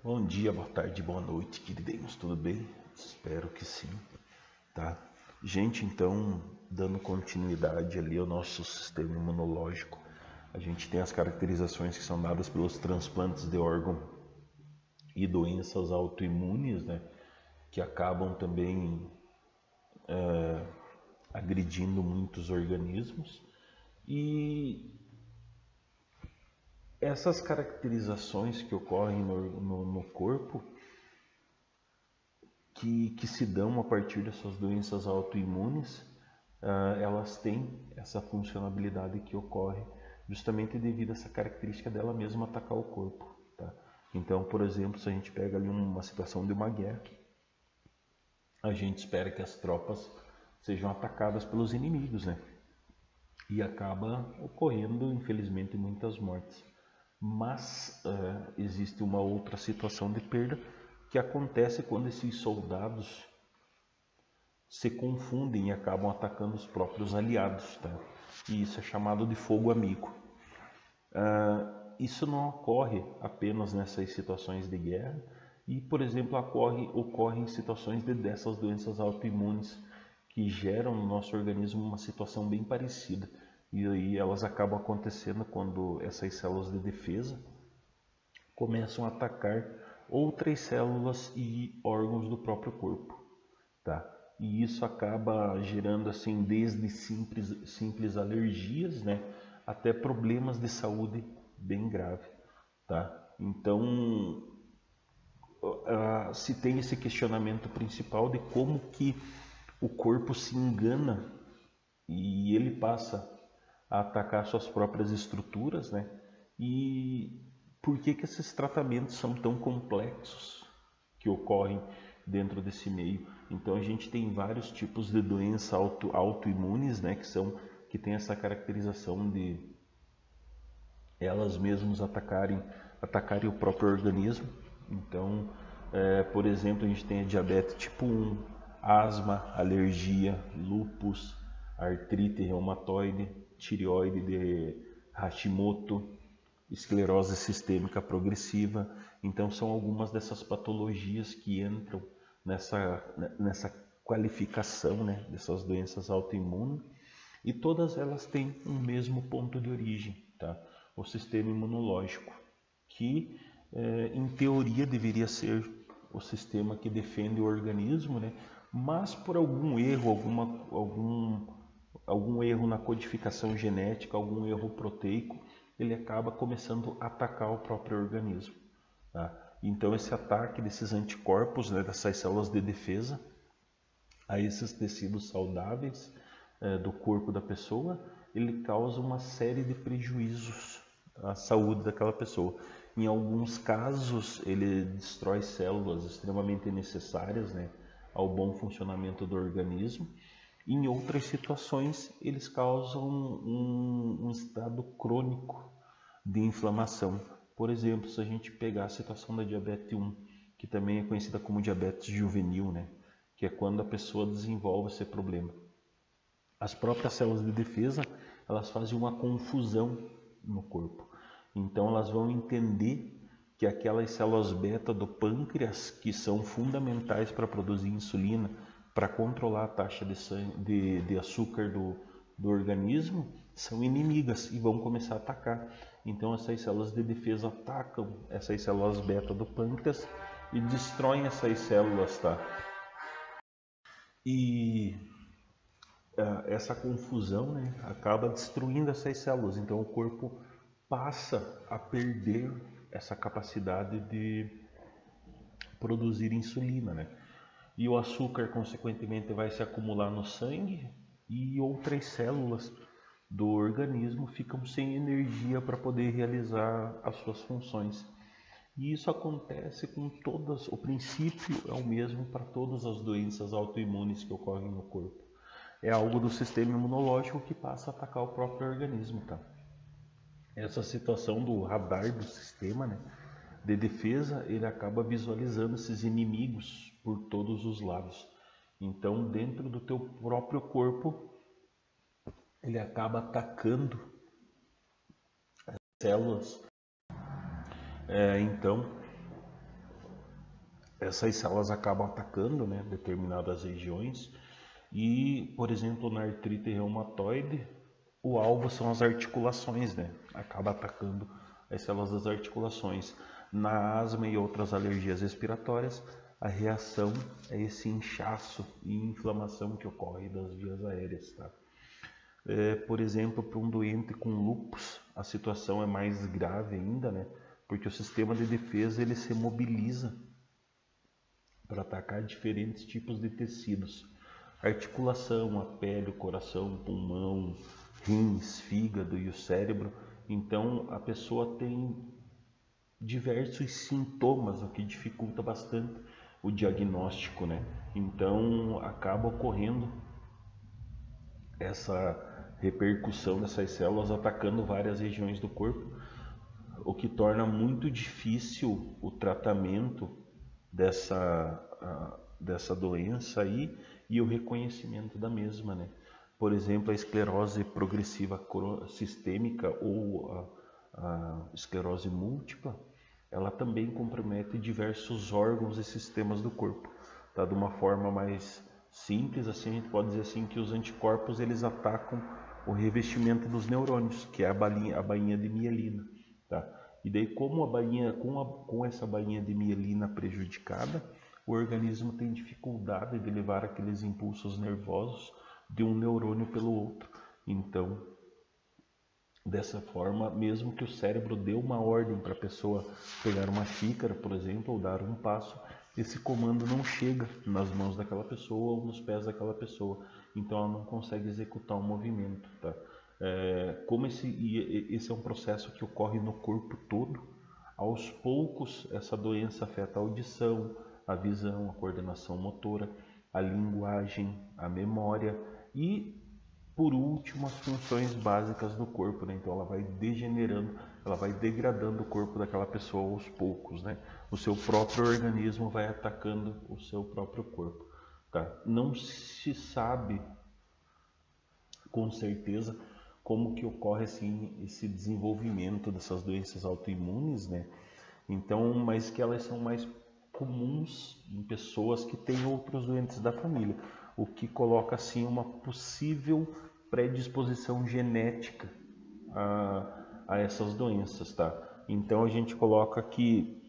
Bom dia, boa tarde, boa noite, queridinhos, tudo bem? Espero que sim, tá? Gente, então, dando continuidade ali ao nosso sistema imunológico, a gente tem as caracterizações que são dadas pelos transplantes de órgão e doenças autoimunes, né? Que acabam também agredindo muitos organismos. E essas caracterizações que ocorrem no corpo, que se dão a partir dessas doenças autoimunes, elas têm essa funcionalidade que ocorre justamente devido a essa característica dela mesma atacar o corpo. Tá? Então, por exemplo, se a gente pega ali uma situação de uma guerra, a gente espera que as tropas sejam atacadas pelos inimigos, né? E acaba ocorrendo, infelizmente, muitas mortes. Mas existe uma outra situação de perda que acontece quando esses soldados se confundem e acabam atacando os próprios aliados, tá? E isso é chamado de fogo amigo. Isso não ocorre apenas nessas situações de guerra e, por exemplo, ocorre em situações dessas doenças autoimunes que geram no nosso organismo uma situação bem parecida. E aí elas acabam acontecendo quando essas células de defesa começam a atacar outras células e órgãos do próprio corpo, tá? E isso acaba gerando assim desde simples alergias, né, até problemas de saúde bem grave, tá? Então se tem esse questionamento principal de como que o corpo se engana e ele passa a atacar suas próprias estruturas, né? E por que esses tratamentos são tão complexos que ocorrem dentro desse meio? Então a gente tem vários tipos de doenças autoimunes, né? Que tem essa caracterização de elas mesmas atacarem o próprio organismo. Então, por exemplo, a gente tem a diabetes tipo 1, asma, alergia, lúpus, artrite reumatoide, tireoide de Hashimoto, esclerose sistêmica progressiva. Então, são algumas dessas patologias que entram nessa qualificação, né, dessas doenças autoimunes, e todas elas têm um mesmo ponto de origem, tá? O sistema imunológico, que em teoria deveria ser o sistema que defende o organismo, né? Mas por algum erro, algum erro na codificação genética, algum erro proteico, ele acaba começando a atacar o próprio organismo, tá? Então esse ataque desses anticorpos, né, dessas células de defesa a esses tecidos saudáveis do corpo da pessoa, ele causa uma série de prejuízos à saúde daquela pessoa. Em alguns casos, ele destrói células extremamente necessárias, né, ao bom funcionamento do organismo. Em outras situações, eles causam um estado crônico de inflamação. Por exemplo, se a gente pegar a situação da diabetes 1, que também é conhecida como diabetes juvenil, né, que é quando a pessoa desenvolve esse problema. As próprias células de defesa, elas fazem uma confusão no corpo. Então elas vão entender que aquelas células beta do pâncreas, que são fundamentais para produzir insulina, para controlar a taxa de açúcar do organismo, são inimigas e vão começar a atacar. Então essas células de defesa atacam essas células beta do pâncreas e destroem essas células, tá? E essa confusão, né, acaba destruindo essas células. Então o corpo passa a perder essa capacidade de produzir insulina, né? E o açúcar, consequentemente, vai se acumular no sangue e outras células do organismo ficam sem energia para poder realizar as suas funções. E isso acontece com todas, o princípio é o mesmo para todas as doenças autoimunes que ocorrem no corpo. É algo do sistema imunológico que passa a atacar o próprio organismo, tá? Essa situação do radar do sistema, né, de defesa, ele acaba visualizando esses inimigos por todos os lados. Então, dentro do teu próprio corpo, ele acaba atacando células. Então, essas células acabam atacando, né, determinadas regiões e, por exemplo, na artrite reumatoide, o alvo são as articulações, né? Acaba atacando as células das articulações. Na asma e outras alergias respiratórias, a reação é esse inchaço e inflamação que ocorre das vias aéreas, tá? Por exemplo, para um doente com lúpus, a situação é mais grave ainda, né? Porque o sistema de defesa ele se mobiliza para atacar diferentes tipos de tecidos. Articulação, a pele, o coração, o pulmão, rins, fígado e o cérebro. Então a pessoa tem diversos sintomas, o que dificulta bastante o diagnóstico, né? Então acaba ocorrendo essa repercussão dessas células atacando várias regiões do corpo, o que torna muito difícil o tratamento dessa doença aí e o reconhecimento da mesma, né? Por exemplo, a esclerose progressiva sistêmica ou a esclerose múltipla, ela também compromete diversos órgãos e sistemas do corpo, tá? De uma forma mais simples, assim, a gente pode dizer assim que os anticorpos eles atacam o revestimento dos neurônios, que é a bainha de mielina, tá? E daí, como a bainha, com essa bainha de mielina prejudicada, o organismo tem dificuldade de levar aqueles impulsos nervosos de um neurônio pelo outro. Então, dessa forma, mesmo que o cérebro dê uma ordem para a pessoa pegar uma xícara, por exemplo, ou dar um passo, esse comando não chega nas mãos daquela pessoa ou nos pés daquela pessoa. Então, ela não consegue executar o movimento, tá? Como esse é um processo que ocorre no corpo todo, aos poucos essa doença afeta a audição, a visão, a coordenação motora, a linguagem, a memória e, por último, as funções básicas do corpo, né? Então ela vai degenerando, ela vai degradando o corpo daquela pessoa aos poucos, né? O seu próprio organismo vai atacando o seu próprio corpo, tá? Não se sabe com certeza como que ocorre assim esse desenvolvimento dessas doenças autoimunes, né? Então, mas que elas são mais comuns em pessoas que têm outros doentes da família, o que coloca assim uma possível predisposição genética a essas doenças, tá? Então a gente coloca que,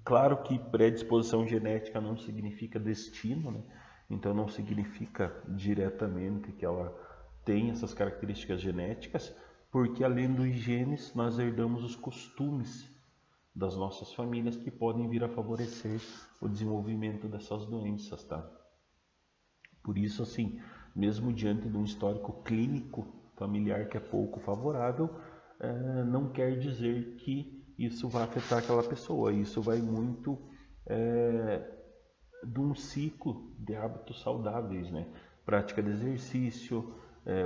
claro que predisposição genética não significa destino, né? Então não significa diretamente que ela tem essas características genéticas, porque além dos genes nós herdamos os costumes das nossas famílias que podem vir a favorecer o desenvolvimento dessas doenças, tá? Por isso, assim, mesmo diante de um histórico clínico familiar que é pouco favorável, não quer dizer que isso vai afetar aquela pessoa. Isso vai muito de um ciclo de hábitos saudáveis, né? Prática de exercício,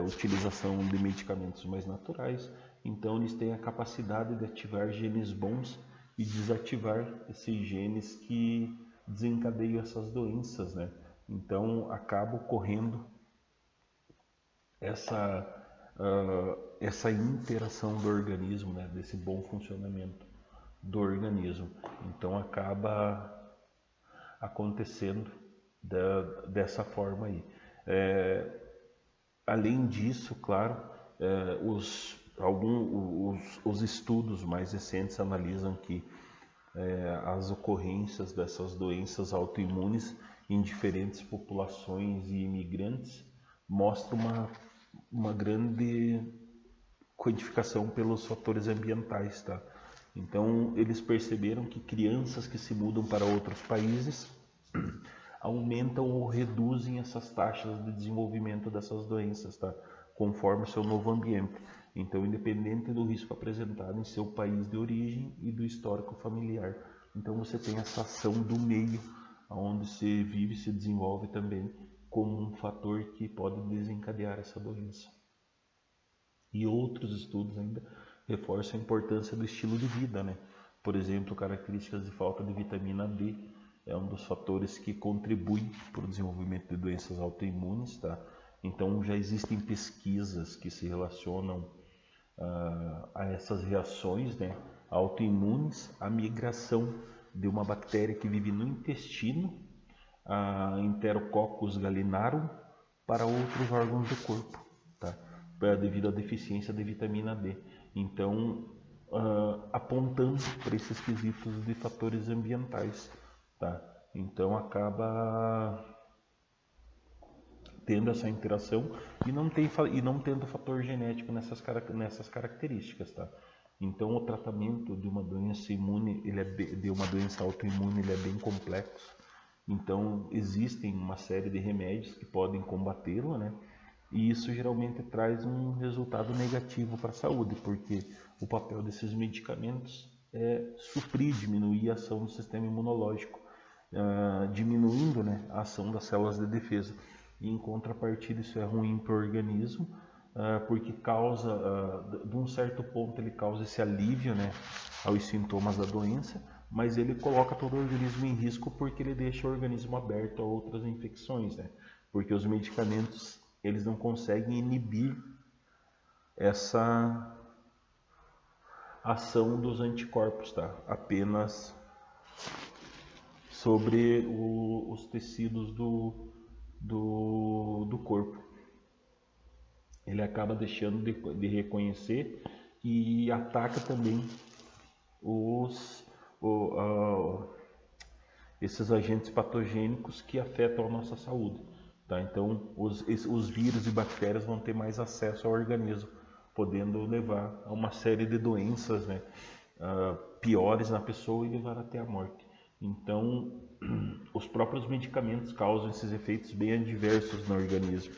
utilização de medicamentos mais naturais. Então, eles têm a capacidade de ativar genes bons e desativar esses genes que desencadeiam essas doenças, né? Então, acaba ocorrendo essa interação do organismo, né? Desse bom funcionamento do organismo. Então, acaba acontecendo dessa forma aí. Além disso, claro, os estudos mais recentes analisam que as ocorrências dessas doenças autoimunes em diferentes populações e imigrantes mostram uma grande codificação pelos fatores ambientais, tá? Então, eles perceberam que crianças que se mudam para outros países aumentam ou reduzem essas taxas de desenvolvimento dessas doenças, tá? Conforme o seu novo ambiente. Então, independente do risco apresentado em seu país de origem e do histórico familiar. Então, você tem essa ação do meio onde se vive e se desenvolve também como um fator que pode desencadear essa doença. E outros estudos ainda reforçam a importância do estilo de vida, né? Por exemplo, características de falta de vitamina D é um dos fatores que contribuem para o desenvolvimento de doenças autoimunes, tá? Então já existem pesquisas que se relacionam a essas reações, né, autoimunes, a migração de uma bactéria que vive no intestino, a Enterococcus gallinarum, para outros órgãos do corpo, tá? Devido à deficiência de vitamina D. Então, apontando para esses quesitos de fatores ambientais, tá? Então acaba tendo essa interação e não tendo fator genético nessas características, tá? Então o tratamento de uma doença imune, de uma doença autoimune, ele é bem complexo. Então existem uma série de remédios que podem combatê-la, né? E isso geralmente traz um resultado negativo para a saúde, porque o papel desses medicamentos é suprir, diminuir a ação do sistema imunológico, diminuindo, né, a ação das células de defesa. E em contrapartida isso é ruim para o organismo, porque causa, de um certo ponto ele causa esse alívio, né, aos sintomas da doença, mas ele coloca todo o organismo em risco porque ele deixa o organismo aberto a outras infecções, né? Porque os medicamentos eles não conseguem inibir essa ação dos anticorpos, tá? Apenas sobre os tecidos do corpo. Ele acaba deixando de reconhecer e ataca também esses agentes patogênicos que afetam a nossa saúde. Tá? Então, os vírus e bactérias vão ter mais acesso ao organismo, podendo levar a uma série de doenças, né, piores na pessoa e levar até a morte. Então, os próprios medicamentos causam esses efeitos bem adversos no organismo.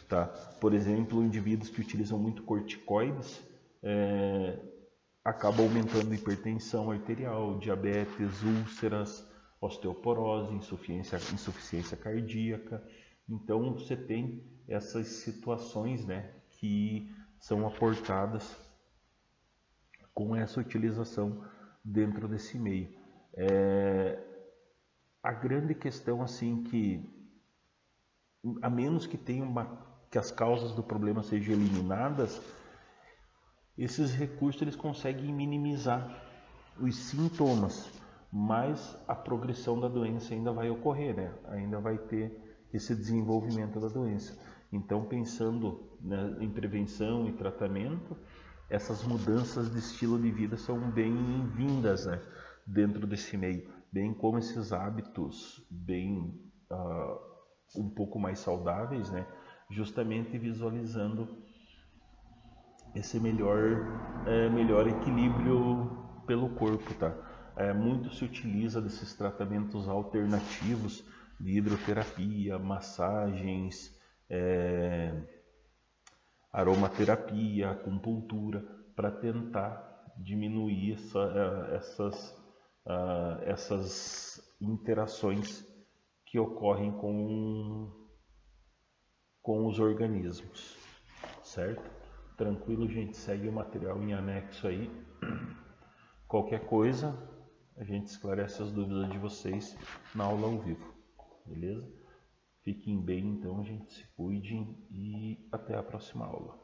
Tá? Por exemplo, indivíduos que utilizam muito corticoides acabam aumentando hipertensão arterial, diabetes, úlceras, osteoporose, insuficiência cardíaca. Então você tem essas situações, né, que são aportadas com essa utilização dentro desse meio. A grande questão assim que, a menos que que as causas do problema sejam eliminadas, esses recursos eles conseguem minimizar os sintomas, mas a progressão da doença ainda vai ocorrer, né? Ainda vai ter esse desenvolvimento da doença. Então, pensando, né, em prevenção e tratamento, essas mudanças de estilo de vida são bem-vindas, né, dentro desse meio, bem como esses hábitos bem um pouco mais saudáveis, né, justamente visualizando esse melhor equilíbrio pelo corpo, tá? Muito se utiliza desses tratamentos alternativos de hidroterapia, massagens, aromaterapia, acupuntura, para tentar diminuir essas interações que ocorrem com os organismos, certo? Tranquilo, gente, segue o material em anexo aí. Qualquer coisa, a gente esclarece as dúvidas de vocês na aula ao vivo, beleza? Fiquem bem, então, gente, se cuidem e até a próxima aula.